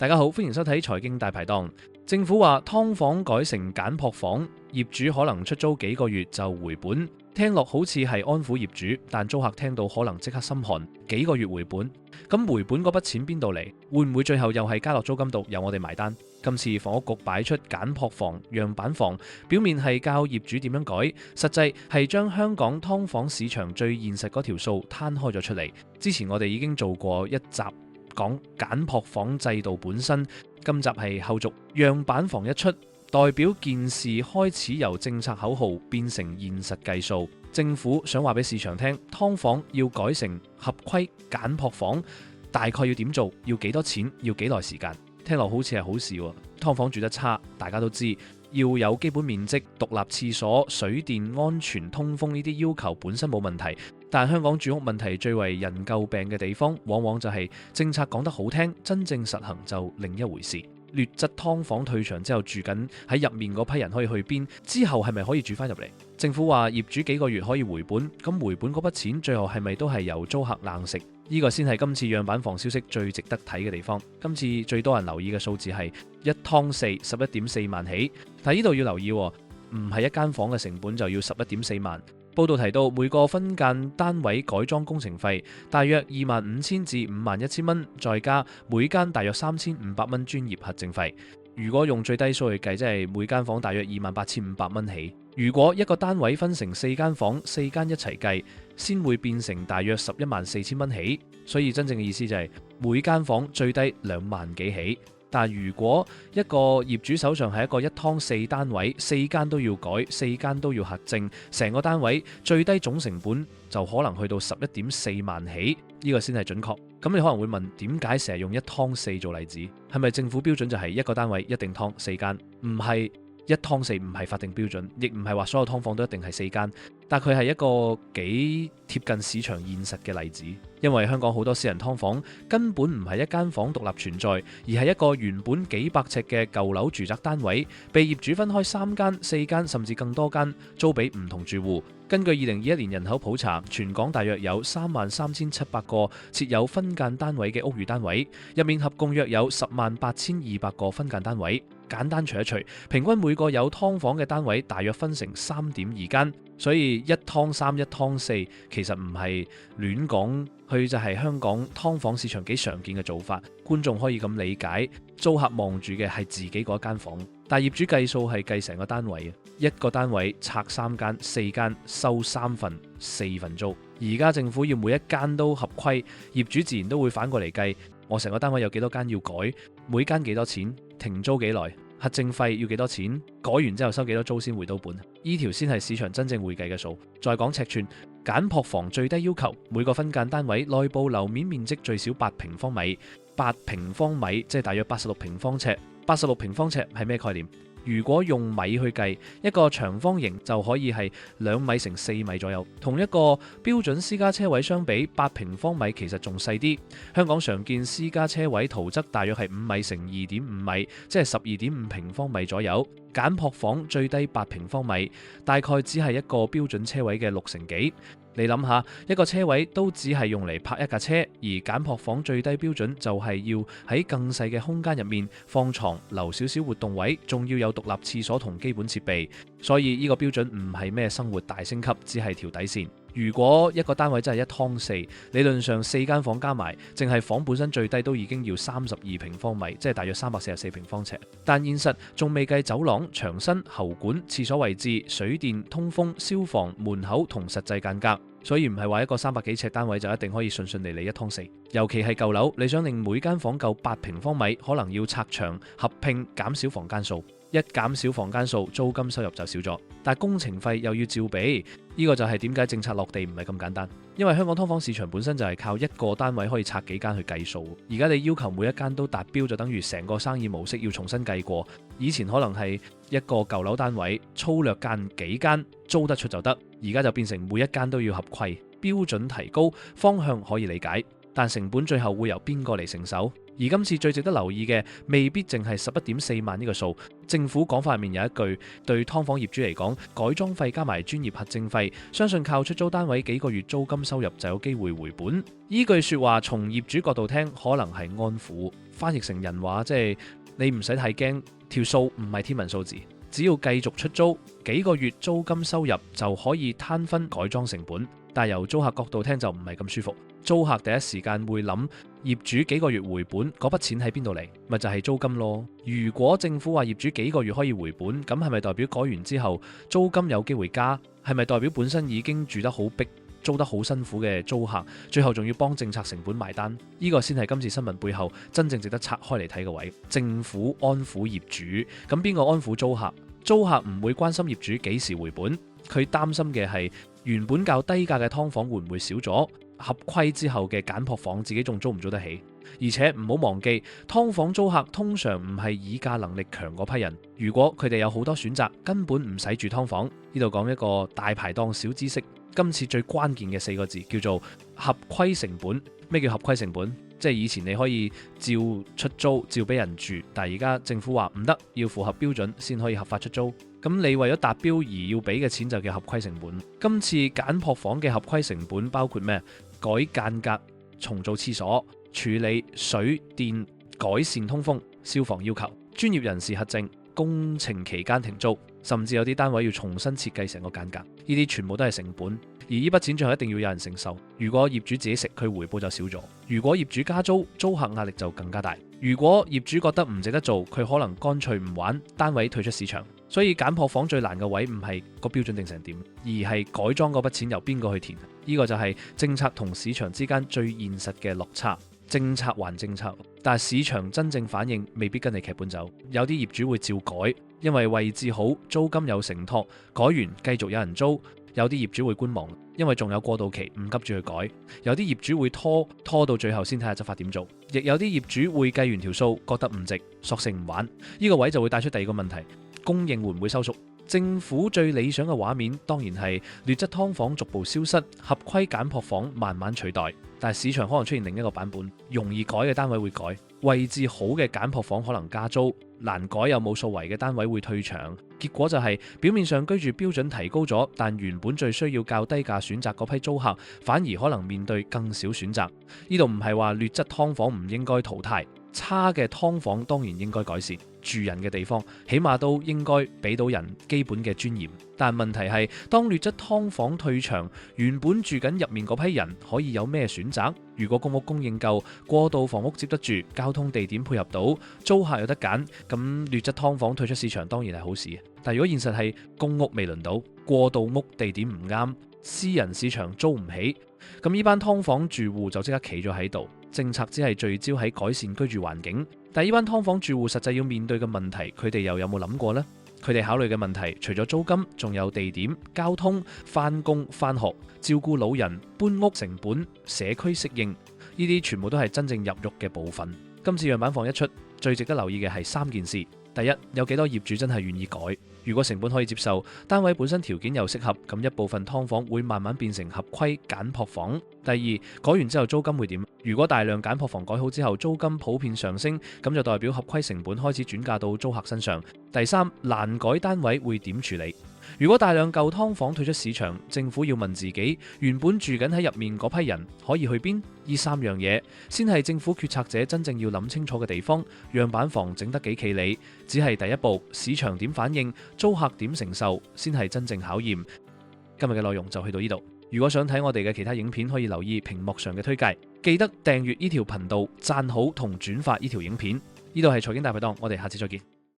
大家好，歡迎收睇財經大排檔。政府話劏房改成簡樸房，業主可能出租幾個月就回本。聽落好似係安撫業主，但租客聽到可能即刻心寒。幾個月回本，咁回本嗰筆錢邊度嚟？會唔會最後又係加落租金度，由我哋埋單？今次房屋局擺出簡樸房樣板房，表面係教業主點樣改，實際係將香港劏房市場最現實嗰條數攤開咗出嚟。之前我哋已經做過一集講簡樸房制度本身，今集係後續。樣板房一出，代表件事開始由政策口號變成現實計數。政府想話俾市場聽，劏房要改成合規簡樸房，大概要點做，要幾多錢，要幾耐時間。聽落好似係好事喎。劏房住得差，大家都知要有基本面積、獨立廁所、水電、安全、通風呢啲要求本身冇問題，但香港住屋問題最為人詬病嘅地方，往往就係政策講得好聽，真正實行就另一回事。劣質劏房退場之後住緊喺入面嗰批人可以去邊？之後係咪可以住翻入嚟？政府話業主幾個月可以回本，咁回本嗰筆錢最後係咪都係由租客硬食？呢個先係今次樣板房消息最值得睇嘅地方。今次最多人留意嘅數字係一劏四11.4萬起，但係呢度要留意，唔係一間房嘅成本就要11.4萬。報道提到每個分間單位改裝工程費大約25,000至51,000蚊，再加每間大約3,500蚊專業核證費。如果用最低數去計，即係每間房大約28,500蚊起。如果一個單位分成4間房，4間一齊計，先會變成大約11,400蚊起。所以真正嘅意思就係每間房最低2萬幾起。但如果一個業主手上係一個一劏四單位，4間都要改，4間都要核證，成個單位最低總成本就可能去到11.4萬起，呢個先係準確。咁你可能會問，點解成日用一劏四做例子？係咪政府標準就係一個單位一定劏4間？唔係，一劏四唔係法定標準，亦唔係話所有劏房都一定係4間，但佢係一個幾貼近市場現實嘅例子。因為香港好多私人劏房根本唔係一間房獨立存在，而係一個原本幾百尺嘅舊樓住宅單位，被業主分開3間、4間甚至更多間租俾唔同住戶。根據2021年人口普查，全港大約有33,700個設有分間單位嘅屋宇單位，入面合共約有108,200個分間單位。簡單除一除，平均每個有劏房嘅單位大約分成3.2間，所以一劏三、一劏四其實唔係亂講，佢就係香港劏房市場幾常見嘅做法。觀眾可以咁理解，租客望住嘅係自己嗰間房，但業主計數係計成個單位，一個單位拆3間、4間收3份、4份租。而家政府要每一間都合規，業主自然都會反過嚟計，我成個單位有幾多間要改，每間幾多錢，停租幾耐，核證費要幾多錢，改完之後收幾多租先回到本，呢條先係市場真正會計嘅數。再講尺寸，簡樸房最低要求每個分間單位內部樓面面積最少8平方米，8平方米即係大約86平方尺。86平方尺係咩概念？如果用米去計，一個長方形就可以係2米乘4米左右。同一個標準私家車位相比，8平方米其實仲細啲。香港常見私家車位圖則大約係5米乘2.5米，即係12.5平方米左右。簡樸房最低8平方米，大概只係一個標準車位嘅6成幾。你諗下，一個車位都只係用嚟泊一架車，而簡樸房最低標準就係要喺更細嘅空間入面放床，留少少活動位，仲要有獨立廁所同基本設備。所以呢個標準唔係咩生活大升級，只係條底線。如果一個單位真係一劏四，理論上4間房加埋，淨係房本身最低都已經要32平方米，即係大約344平方尺。但現實仲未計走廊、牆身、喉管、廁所位置、水電、通風、消防、門口同實際間隔。所以唔係話一個300幾尺單位就一定可以順順利利一劏四。尤其係舊樓，你想令每間房夠8平方米，可能要拆牆、合拼、減少房間數。一減少房間數，租金收入就少咗，但工程費又要照俾。呢個就係點解政策落地唔係咁簡單，因為香港劏房市場本身就係靠一個單位可以拆幾間去計數。而家你要求每一間都達標，就等於成個生意模式要重新計過。以前可能係一個舊樓單位粗略間幾間租得出就得，而家就變成每一間都要合規，標準提高，方向可以理解，但成本最後會由邊個嚟承受？而今次最值得留意嘅，未必淨係11.4萬呢個數。政府講法入面有一句，對劏房業主嚟講，改裝費加埋專業核證費，相信靠出租單位幾個月租金收入就有機會回本。呢句說話從業主角度聽，可能係安撫，翻譯成人話，即係你唔使太驚，條數唔係天文數字，只要繼續出租，幾個月租金收入就可以攤分改裝成本。但由租客角度聽就唔係咁舒服，租客第一時間會諗業主幾個月回本嗰筆錢喺邊度嚟？咪就係租金咯。如果政府話業主幾個月可以回本，咁係咪代表改完之後租金有機會加？係咪代表本身已經住得好逼、租得好辛苦嘅租客，最後仲要幫政策成本埋單？呢個先係今次新聞背後真正值得拆開嚟睇嘅位。政府安撫業主，咁邊個安撫租客？租客唔會關心業主幾時回本，佢擔心嘅係原本較低價嘅劏房會唔會少咗，合規之後嘅簡樸房自己仲租唔租得起？而且唔好忘記，劏房租客通常唔係議價能力強嗰批人，如果佢哋有好多選擇，根本唔使住劏房。呢度講一個大排檔小知識，今次最關鍵嘅4個字叫做合規成本。咩叫合規成本？即係以前你可以照出租，照俾人住，但係而家政府話唔得，要符合標準先可以合法出租。咁你為咗達標而要俾嘅錢就叫合規成本。今次簡樸房嘅合規成本包括咩？改間隔、重做廁所、處理水電、改善通風、消防要求、專業人士核證、工程期間停租，甚至有啲單位要重新設計成個間隔。呢啲全部都係成本，而呢筆錢最後一定要有人承受。如果業主自己食，佢回報就少咗；如果業主加租，租客壓力就更加大。如果業主覺得唔值得做，佢可能乾脆唔玩，單位退出市場。所以簡樸房最難嘅位唔係個標準定成點，而係改裝嗰筆錢由邊個去填。呢個就係政策同市場之間最現實嘅落差。政策還政策，但係市場真正反應未必跟你劇本走。有啲業主會照改，因為位置好，租金有承托，改完繼續有人租。有啲業主會觀望，因為仲有過渡期，唔急住去改。有啲業主會拖到最後先睇下執法點做。亦有啲業主會計完條數，覺得唔值，索性唔玩。呢個位就會帶出第二個問題：供應會唔會收縮？政府最理想嘅畫面當然係劣質劏房逐步消失，合規簡樸房慢慢取代。但係市場可能出現另一個版本，容易改嘅單位會改，位置好嘅簡樸房可能加租，難改又冇數圍嘅單位會退場。結果就係表面上居住標準提高咗，但原本最需要較低價選擇嗰批租客，反而可能面對更少選擇。呢度唔係話劣質劏房唔應該淘汰，差嘅劏房當然應該改善。住人嘅地方起碼都應該俾到人基本嘅尊嚴。但問題係，當劣質劏房退場，原本住緊入面嗰批人可以有咩選擇？如果公屋供應夠，過渡房屋接得住，交通地點配合到，租客有得揀，咁劣質劏房退出市場當然係好事。但如果現實係公屋未輪到，過渡屋地點唔啱，私人市場租唔起，咁呢班劏房住戶就即刻企咗喺度。政策只係聚焦喺改善居住環境，但係呢班劏房住戶實際要面對嘅問題，佢哋又有冇諗過呢？佢哋考慮嘅問題，除咗租金，仲有地點、交通、返工、返學、照顧老人、搬屋成本、社區適應，呢啲全部都係真正入肉嘅部分。今次樣板房一出，最值得留意嘅係3件事。第一，有幾多業主真係願意改？如果成本可以接受，單位本身條件又適合，咁一部分劏房會慢慢變成合規簡樸房。第二，改完之後租金會點？如果大量簡樸房改好之後租金普遍上升，咁就代表合規成本開始轉嫁到租客身上。第三，難改單位會點處理？如果大量舊劏房退出市場，政府要問自己，原本住緊喺入面嗰批人可以去邊？呢3樣嘢先係政府決策者真正要諗清楚嘅地方。樣板房整得幾企理，只係第一步，市場點反應，租客點承受，先係真正考驗。今日嘅內容就去到呢度。如果想睇我哋嘅其他影片，可以留意屏幕上嘅推介，記得訂閱呢條頻道、讚好同轉發呢條影片。呢度係財經大排檔，我哋下次再見。